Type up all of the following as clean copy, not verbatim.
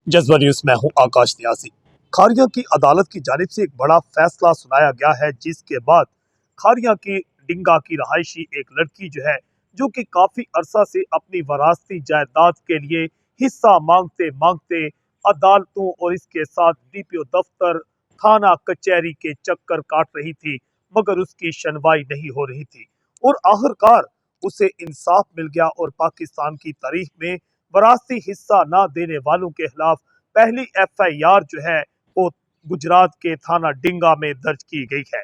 जज्बा न्यूज में हूं आकाश न्यासी। खारिया की अदालत की जानिब से एक बड़ा फैसला सुनाया गया है, जिसके बाद खारिया की डिंगा की रहायशी एक लड़की जो कि काफी अरसा से अपनी वरासती जायदाद के लिए हिस्सा मांगते मांगते अदालतों और इसके साथ डीपीओ दफ्तर, थाना कचहरी के चक्कर काट रही थी, मगर उसकी सुनवाई नहीं हो रही थी और आखिरकार उसे इंसाफ मिल गया और पाकिस्तान की तारीख में वरासती हिस्सा ना देने वालों के खिलाफ पहली एफआईआर वो गुजरात के थाना डिंगा में दर्ज की गई है।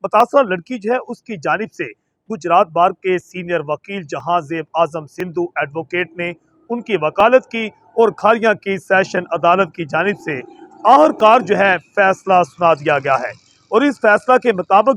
मुतासरा लड़की उसकी जानिब से गुजरात बार के सीनियर वकील जहांजेब आजम सिंधु एडवोकेट ने उनकी वकालत की और खारिया की सेशन अदालत की जानिब से आखिरकार फैसला सुना दिया गया है और इस फैसला के मुताबिक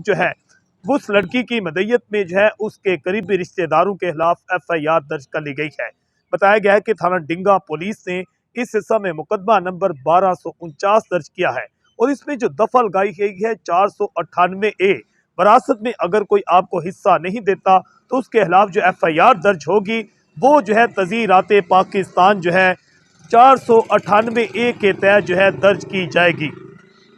उस लड़की की मदय्यत में उसके करीबी रिश्तेदारों के खिलाफ एफआईआर दर्ज कर ली गई है। बताया गया है कि थाना डिंगा पुलिस ने इस हिस्सा में मुकदमा नंबर 1249 दर्ज किया है और इसमें जो दफा लगाई गई है 498A, वरासत में अगर कोई आपको हिस्सा नहीं देता तो उसके खिलाफ जो एफआईआर दर्ज होगी वो तज़ीरात पाकिस्तान 498A के तहत दर्ज की जाएगी।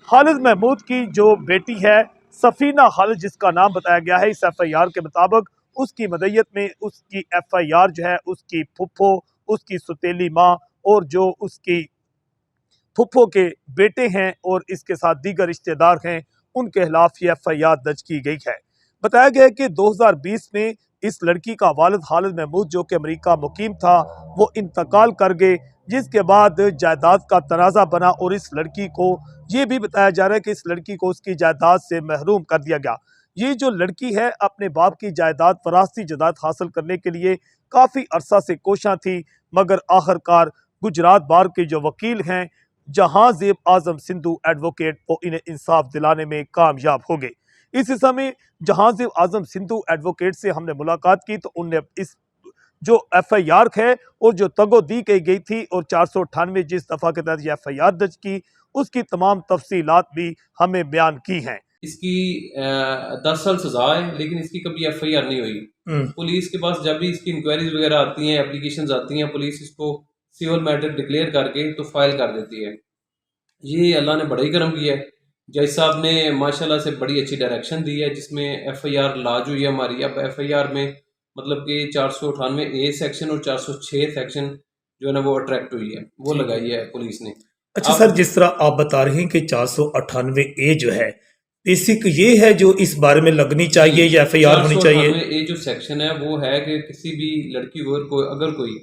खालिद महमूद की जो बेटी है सफीना खालिद, जिसका नाम बताया गया है, इस एफआईआर के मुताबिक उसकी मदय्यत में उसकी एफआईआर उसकी फुफ्फो, उसकी सुतेली माँ और जो उसकी फुफ्फो के बेटे हैं और इसके साथ दीगर रिश्तेदार हैं, उनके खिलाफ ये एफआईआर दर्ज की गई है। बताया गया है कि 2020 में इस लड़की का वालिद खालिद महमूद जो कि अमेरिका मुकीम था, वो इंतकाल कर गए, जिसके बाद जायदाद का तनाज़ा बना और इस लड़की को ये भी बताया जा रहा है कि इस लड़की को उसकी जायदाद से महरूम कर दिया गया। ये जो लड़की है अपने बाप की जायदाद, वरासती जायदाद हासिल करने के लिए काफ़ी अरसा से कोशिश थी, मगर आखिरकार गुजरात बार के जो वकील हैं जहांजेब आजम सिंधु एडवोकेट, वो इन्हें इंसाफ दिलाने में कामयाब हो गए। इस समय जहांजेब आजम सिंधु एडवोकेट से हमने मुलाकात की तो उनने इस जो एफआईआर है और जो तगो दी गई थी और 498 जिस दफा के तहत एफआईआर दर्ज की, उसकी तमाम तफसीलात भी हमें बयान की हैं। इसकी 10 साल सजा है, लेकिन इसकी कभी एफआईआर नहीं हुई। पुलिस के पास जब भी इसकी इंक्वायरीज वगैरह आती हैं, एप्लीकेशंस आती हैं, पुलिस इसको सिविल मैटर डिक्लेयर करके तो फाइल कर देती है। ये अल्लाह ने बड़ा ही करम किया है। जज साहब ने माशाल्लाह से बड़ी अच्छी डायरेक्शन दी है, जिसमें एफआईआर लाज हुई है हमारी। अब एफआईआर में मतलब कि 498A सेक्शन और 406 सेक्शन जो है ना वो अट्रैक्ट हुई है, वो लगाई है पुलिस ने। अच्छा सर, जिस तरह आप बता रहे हैं कि 498A जो है बेसिक ये है जो इस बारे में लगनी चाहिए या एफआईआर होनी चाहिए। 498A जो सेक्शन है वो है कि किसी भी लड़की को अगर कोई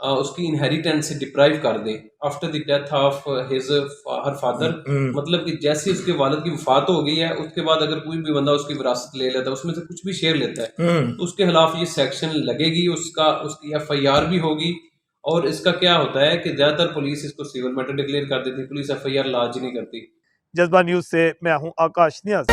उसकी इनहेरिटेंस से डिप्राइव कर दे after the death of her father, मतलब कि जैसे उसके वालिद की वफात हो गई है उसके बाद अगर कोई भी बंदा उसकी विरासत ले लेता है, उसमें से कुछ भी शेयर लेता है, तो उसके खिलाफ ये सेक्शन लगेगी, उसकी एफआईआर भी होगी। और इसका क्या होता है कि ज्यादातर पुलिस इसको सिविल मैटर डिक्लेयर कर देती है, पुलिस एफआईआर लाज ही नहीं करती। जज्बा न्यूज से मैं हूं आकाश न्याज़।